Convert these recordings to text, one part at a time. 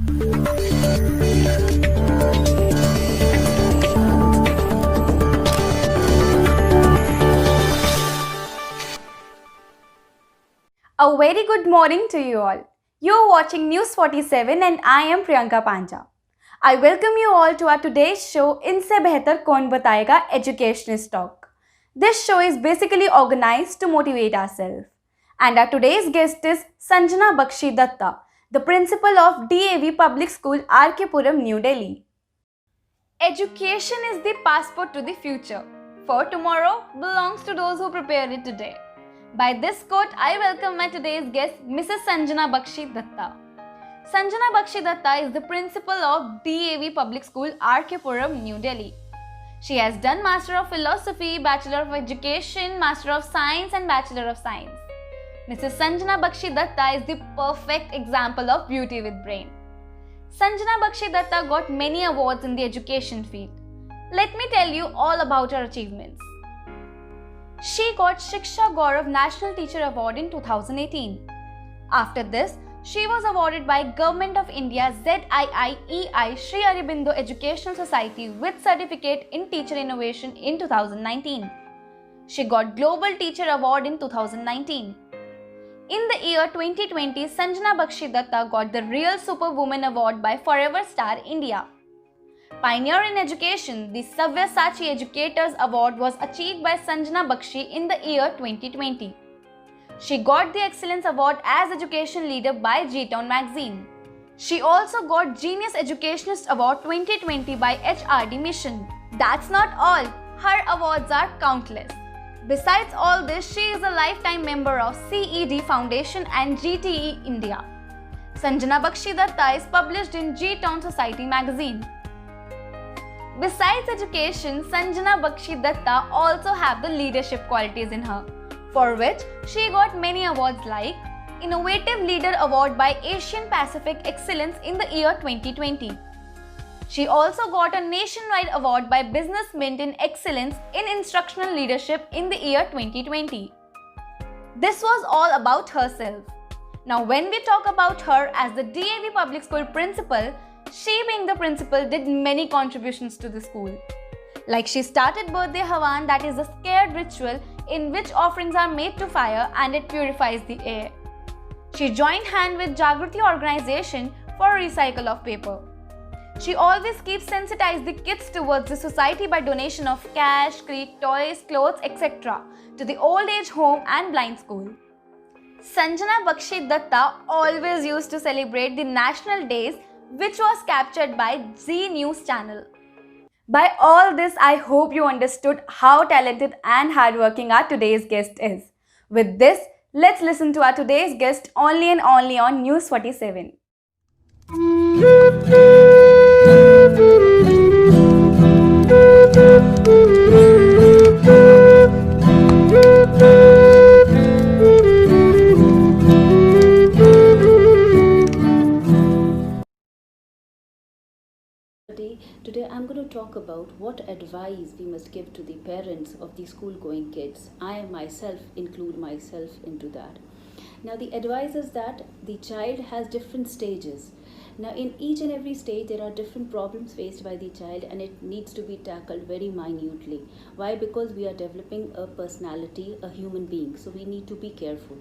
A very good morning to you all. You're watching News 47 and I am Priyanka Panja. I welcome you all to our today's show इनसे बेहतर कौन बताएगा Educationist Talk. This show is basically organized to motivate ourselves. And our today's guest is Sanjana Bakshi Datta, the principal of DAV Public School, RK Puram, New Delhi. Education is the passport to the future. For tomorrow belongs to those who prepare it today. By this quote, I welcome my today's guest, Mrs. Sanjana Bakshi Datta. Sanjana Bakshi Datta is the principal of DAV Public School, RK Puram, New Delhi. She has done Master of Philosophy, Bachelor of Education, Master of Science and Bachelor of Science. Mrs. Sanjana Bakshi Datta is the perfect example of beauty with brain. Sanjana Bakshi Datta got many awards in the education field. Let me tell you all about her achievements. She got Shiksha Gaurav National Teacher Award in 2018. After this, she was awarded by Government of India ZIIEI Sri Aurobindo Educational Society with Certificate in Teacher Innovation in 2019. She got Global Teacher Award in 2019. In the year 2020, Sanjana Bakshi Datta got the Real Superwoman Award by Forever Star India. Pioneer in Education, the Sabyasachi Educators Award was achieved by Sanjana Bakshi in the year 2020. She got the Excellence Award as Education Leader by G-Town magazine. She also got Genius Educationist Award 2020 by HRD Mission. That's not all. Her awards are countless. Besides all this, she is a lifetime member of CED Foundation and GTE India. Sanjana Bakshi Datta is published in G-Town Society magazine. Besides education, Sanjana Bakshi Datta also have the leadership qualities in her, for which she got many awards like Innovative Leader Award by Asian Pacific Excellence in the year 2020. She also got a nationwide award by Business Mint in Excellence in Instructional Leadership in the year 2020. This was all about herself. Now when we talk about her as the DAV Public School principal, she being the principal did many contributions to the school. Like she started Birthday Havan, that is a scared ritual in which offerings are made to fire and it purifies the air. She joined hand with Jagruti organization for recycle of paper. She always keeps sensitize the kids towards the society by donation of cash, toys, clothes, etc. to the old age home and blind school. Sanjana Bakshi Datta always used to celebrate the national days, which was captured by Zee News channel. By all this, I hope you understood how talented and hardworking our today's guest is. With this, let's listen to our today's guest only and only on News 47. Today I'm going to talk about what advice we must give to the parents of the school-going kids. I myself include myself into that. Now the advice is that the child has different stages. Now in each and every stage there are different problems faced by the child and it needs to be tackled very minutely. Why? Because we are developing a personality, a human being. So we need to be careful.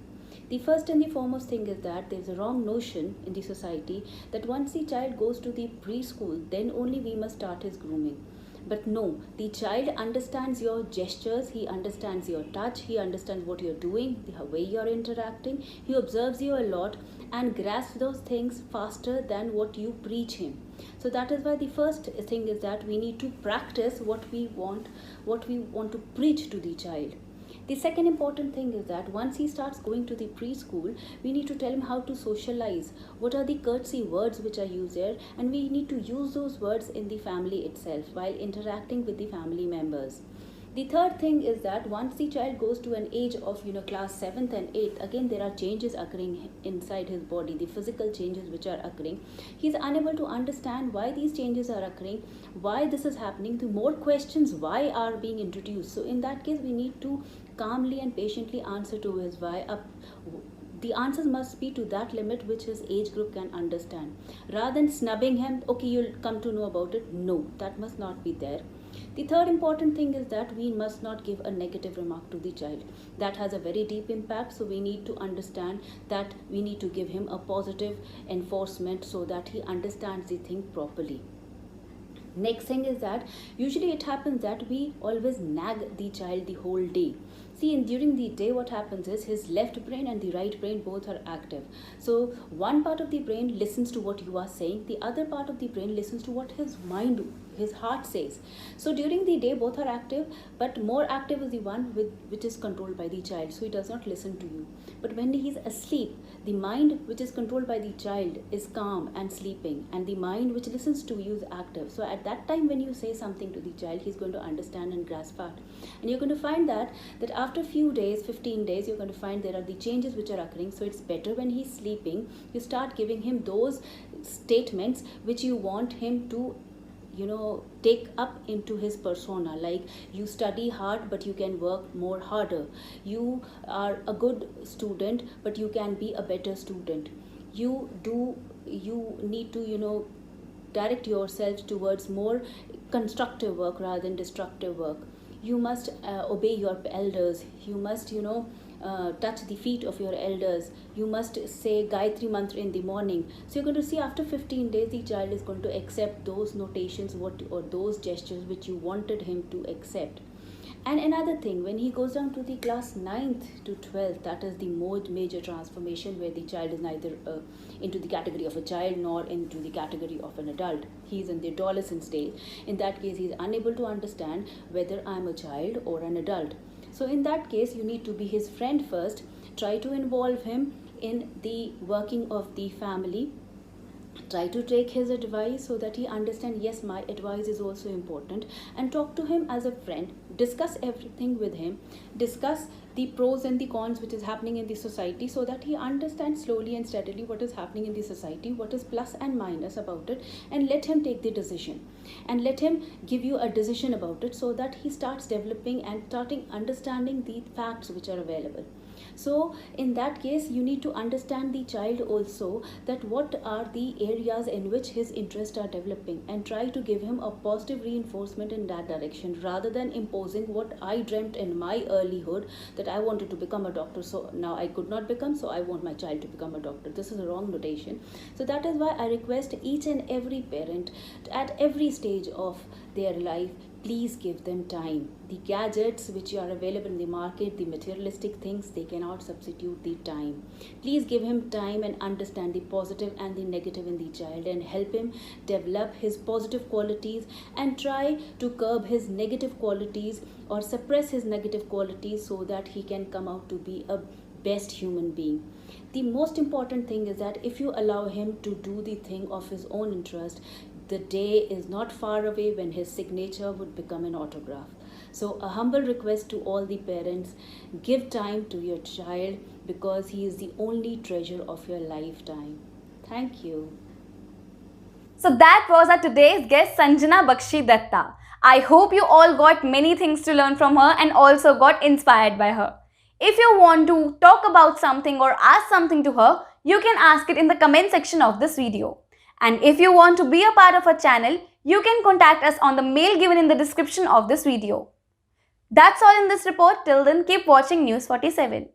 The first and the foremost thing is that there is a wrong notion in the society that once the child goes to the preschool, then only we must start his grooming. But no, the child understands your gestures, he understands your touch, he understands what you're doing, the way you're interacting, he observes you a lot and grasps those things faster than what you preach him. So that is why the first thing is that we need to practice what we want to preach to the child. The second important thing is that once he starts going to the preschool, we need to tell him how to socialize. What are the courtesy words which are used there, and we need to use those words in the family itself while interacting with the family members. The third thing is that once the child goes to an age of class 7th and 8th, again there are changes occurring inside his body, the physical changes which are occurring. He is unable to understand why these changes are occurring, why this is happening. The more questions why are being introduced. So in that case we need to calmly and patiently answer to his why, The answers must be to that limit which his age group can understand. Rather than snubbing him, okay, you'll come to know about it. No, that must not be there. The third important thing is that we must not give a negative remark to the child. That has a very deep impact, so we need to understand that we need to give him a positive enforcement so that he understands the thing properly. Next thing is that usually it happens that we always nag the child the whole day. See, during the day what happens is his left brain and the right brain both are active. So one part of the brain listens to what you are saying, the other part of the brain listens to what his heart says. So during the day both are active, but more active is the one which is controlled by the child, so he does not listen to you. But when he is asleep, the mind which is controlled by the child is calm and sleeping, and the mind which listens to you is active. So at that time when you say something to the child, he's going to understand and grasp that. And you're going to find that after a few days, 15 days, you're going to find there are the changes which are occurring. So it's better when he's sleeping, you start giving him those statements which you want him to take up into his persona, like you study hard but you can work more harder, you are a good student but you can be a better student, you need to direct yourself towards more constructive work rather than destructive work, you must obey your elders, you must touch the feet of your elders, you must say Gayatri mantra in the morning. So you're going to see after 15 days the child is going to accept those notations or those gestures which you wanted him to accept. And another thing, when he goes down to the class 9th to 12th, that is the most major transformation where the child is neither into the category of a child nor into the category of an adult. He is in the adolescent stage. In that case, he is unable to understand whether I am a child or an adult. So in that case, you need to be his friend first. Try to involve him in the working of the family. Try to take his advice so that he understands, yes, my advice is also important, and talk to him as a friend. Discuss everything with him. Discuss the pros and the cons which is happening in the society so that he understands slowly and steadily what is happening in the society, what is plus and minus about it, and let him take the decision. And let him give you a decision about it so that he starts developing and starting understanding the facts which are available. So in that case, you need to understand the child also, that what are the areas in which his interests are developing, and try to give him a positive reinforcement in that direction rather than imposing what I dreamt in my earlyhood, that I wanted to become a doctor, so now I could not become, so I want my child to become a doctor. This is a wrong notation. So that is why I request each and every parent at every stage of their life, please give them time. The gadgets which are available in the market, the materialistic things, they cannot substitute the time. Please give him time and understand the positive and the negative in the child, and help him develop his positive qualities, and try to curb his negative qualities or suppress his negative qualities so that he can come out to be a best human being. The most important thing is that if you allow him to do the thing of his own interest, the day is not far away when his signature would become an autograph. So a humble request to all the parents, give time to your child because he is the only treasure of your lifetime. Thank you. So that was our today's guest, Sanjana Bakshi Datta. I hope you all got many things to learn from her and also got inspired by her. If you want to talk about something or ask something to her, you can ask it in the comment section of this video. And if you want to be a part of our channel, you can contact us on the mail given in the description of this video. That's all in this report. Till then, keep watching News 47.